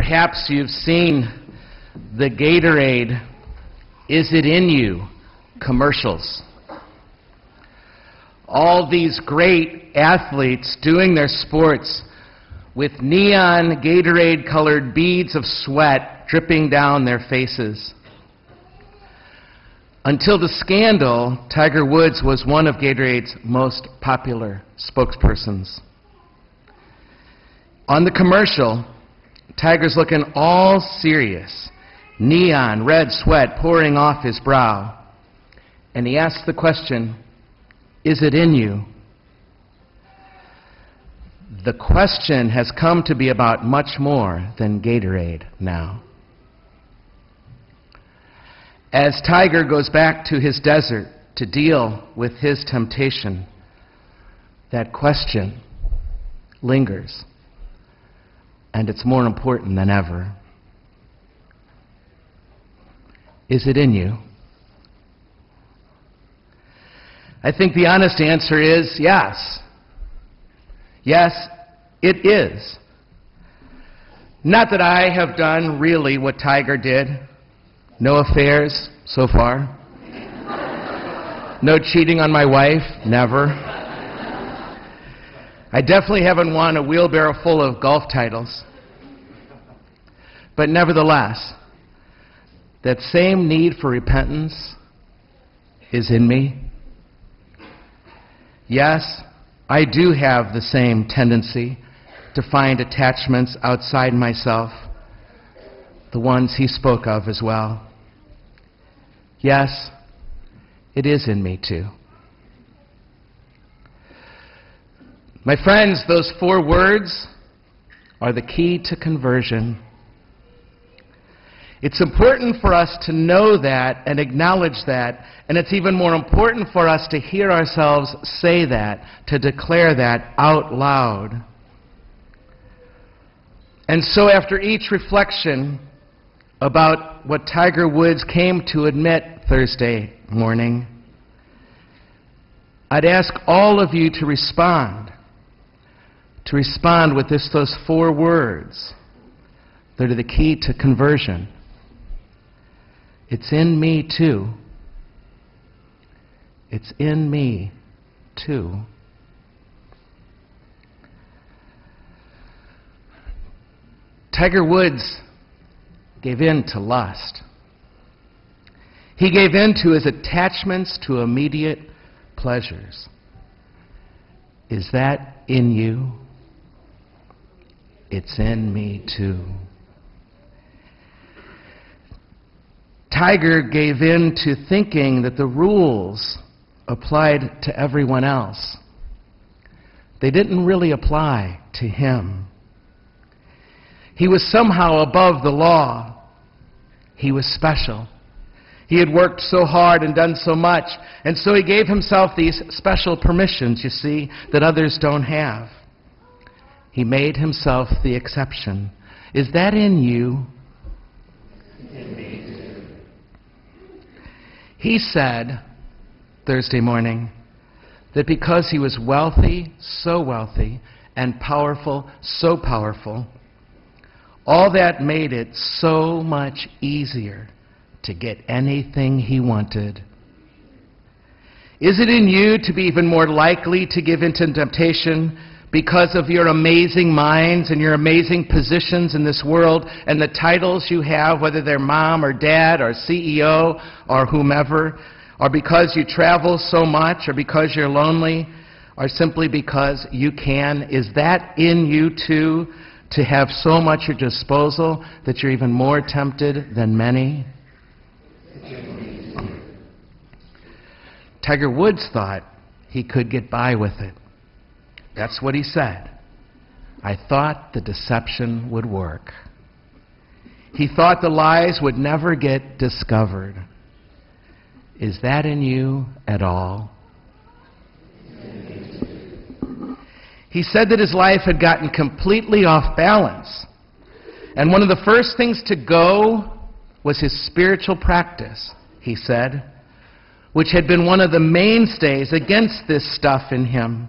Perhaps you've seen the Gatorade "Is It In You" commercials. All these great athletes doing their sports with neon Gatorade-colored beads of sweat dripping down their faces. Until the scandal, Tiger Woods was one of Gatorade's most popular spokespersons. On the commercial, Tiger's looking all serious, neon red sweat pouring off his brow. And he asks the question, "Is it in you?" The question has come to be about much more than Gatorade now. As Tiger goes back to his desert to deal with his temptation, that question lingers, and it's more important than ever. Is it in you? I think the honest answer is yes. Yes, it is. Not that I have done really what Tiger did. No affairs so far. No cheating on my wife, never. I definitely haven't won a wheelbarrow full of golf titles. But nevertheless, that same need for repentance is in me. Yes, I do have the same tendency to find attachments outside myself, the ones he spoke of as well. Yes, it is in me too. My friends, those 4 words are the key to conversion. It's important for us to know that and acknowledge that, and it's even more important for us to hear ourselves say that, to declare that out loud. And so after each reflection about what Tiger Woods came to admit Thursday morning, I'd ask all of you to respond with those 4 words that are the key to conversion. It's in me too. It's in me too. Tiger Woods gave in to lust. He gave in to his attachments to immediate pleasures. Is that in you? It's in me too. Tiger gave in to thinking that the rules applied to everyone else. They didn't really apply to him. He was somehow above the law. He was special. He had worked so hard and done so much, and so he gave himself these special permissions, you see, that others don't have. He made himself the exception. Is that in you? In me. He said Thursday morning that because he was wealthy, so wealthy, and powerful, so powerful, all that made it so much easier to get anything he wanted. Is it in you to be even more likely to give in to temptation because of your amazing minds and your amazing positions in this world and the titles you have, whether they're mom or dad or CEO or whomever, or because you travel so much, or because you're lonely, or simply because you can? Is that in you too, to have so much at your disposal that you're even more tempted than many? Tiger Woods thought he could get by with it. That's what he said. I thought the deception would work. He thought the lies would never get discovered. Is that in you at all? He said that his life had gotten completely off balance. And one of the first things to go was his spiritual practice, he said, which had been one of the mainstays against this stuff in him.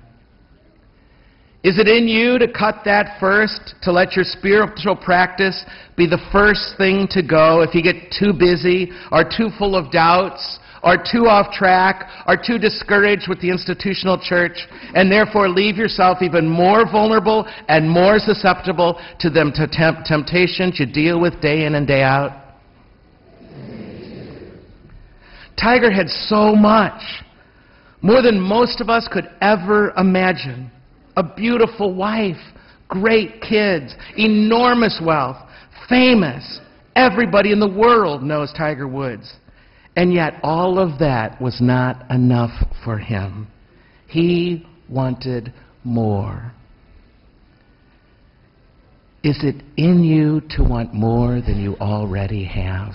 Is it in you to cut that first, to let your spiritual practice be the first thing to go if you get too busy or too full of doubts or too off track or too discouraged with the institutional church, and therefore leave yourself even more vulnerable and more susceptible to them temptations you deal with day in and day out? Tiger had so much, more than most of us could ever imagine. A beautiful wife, great kids, enormous wealth, famous. Everybody in the world knows Tiger Woods. And yet all of that was not enough for him. He wanted more. Is it in you to want more than you already have?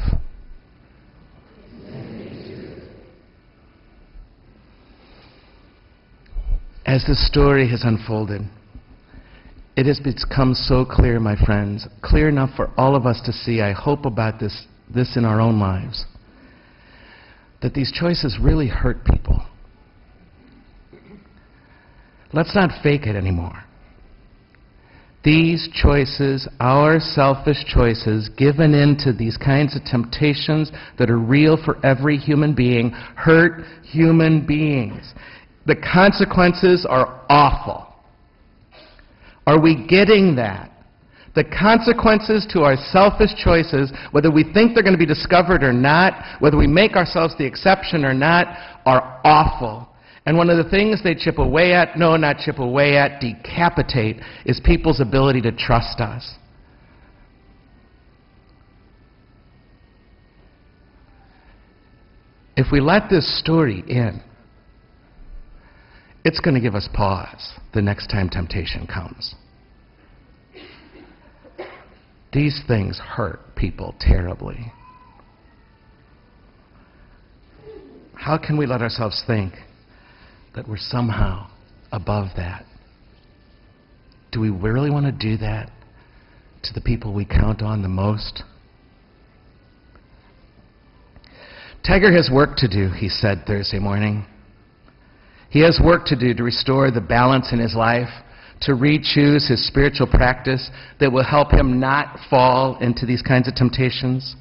As the story has unfolded, it has become so clear, my friends, clear enough for all of us to see, I hope, about this in our own lives, that these choices really hurt people. Let's not fake it anymore. These choices, our selfish choices, given into these kinds of temptations that are real for every human being, hurt human beings. The consequences are awful. Are we getting that? The consequences to our selfish choices, whether we think they're going to be discovered or not, whether we make ourselves the exception or not, are awful. And one of the things they chip away at, no, not chip away at, decapitate, is people's ability to trust us. If we let this story in, it's going to give us pause the next time temptation comes. These things hurt people terribly. How can we let ourselves think that we're somehow above that? Do we really want to do that to the people we count on the most? Tiger has work to do, he said Thursday morning. He has work to do to restore the balance in his life, to re-choose his spiritual practice that will help him not fall into these kinds of temptations.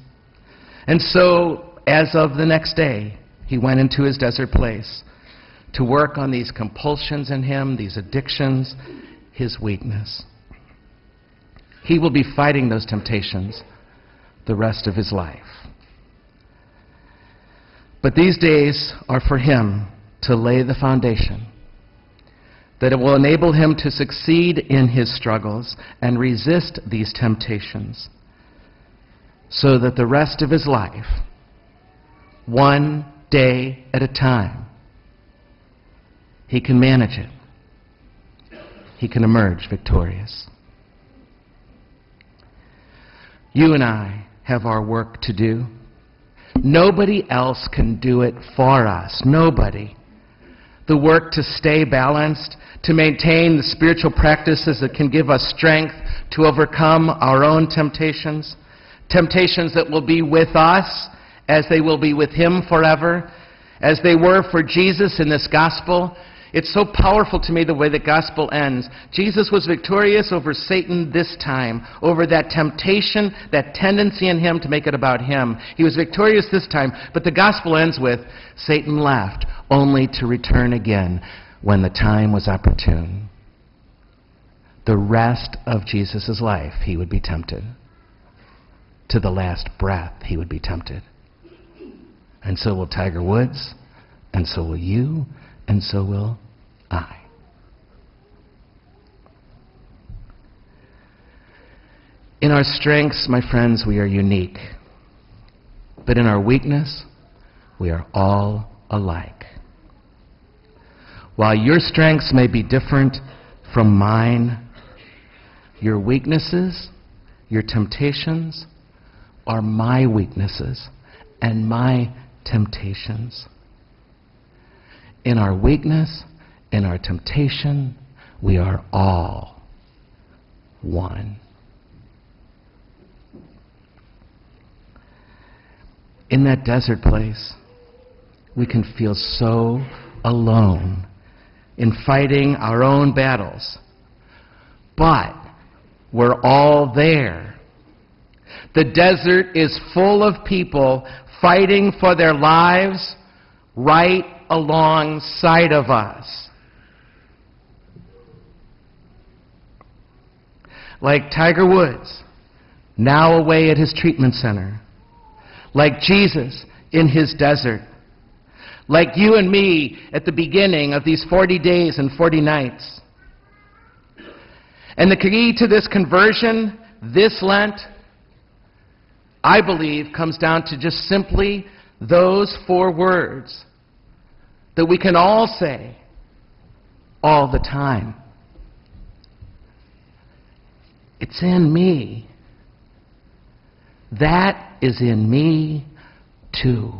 And so, as of the next day, he went into his desert place to work on these compulsions in him, these addictions, his weakness. He will be fighting those temptations the rest of his life. But these days are for him to lay the foundation that it will enable him to succeed in his struggles and resist these temptations, so that the rest of his life, one day at a time, he can manage it. He can emerge victorious. You and I have our work to do. Nobody else can do it for us. Nobody. The work to stay balanced, to maintain the spiritual practices that can give us strength to overcome our own temptations, temptations that will be with us as they will be with him forever, as they were for Jesus in this gospel. It's so powerful to me the way the gospel ends. Jesus was victorious over Satan this time, over that temptation, that tendency in him to make it about him. He was victorious this time, but the gospel ends with Satan left, only to return again when the time was opportune. The rest of Jesus' life, he would be tempted. To the last breath, he would be tempted. And so will Tiger Woods, and so will you, and so will I. In our strengths, my friends, we are unique. But in our weakness, we are all alike. While your strengths may be different from mine, your weaknesses, your temptations, are my weaknesses and my temptations. In our weakness, in our temptation, we are all one. In that desert place, we can feel so alone in fighting our own battles but we're all there. The desert is full of people fighting for their lives right alongside of us. Like Tiger Woods, now away at his treatment center. Like Jesus in his desert. Like you and me at the beginning of these 40 days and 40 nights. And the key to this conversion, this Lent, I believe, comes down to just simply those 4 words that we can all say all the time. It's in me. That is in me too.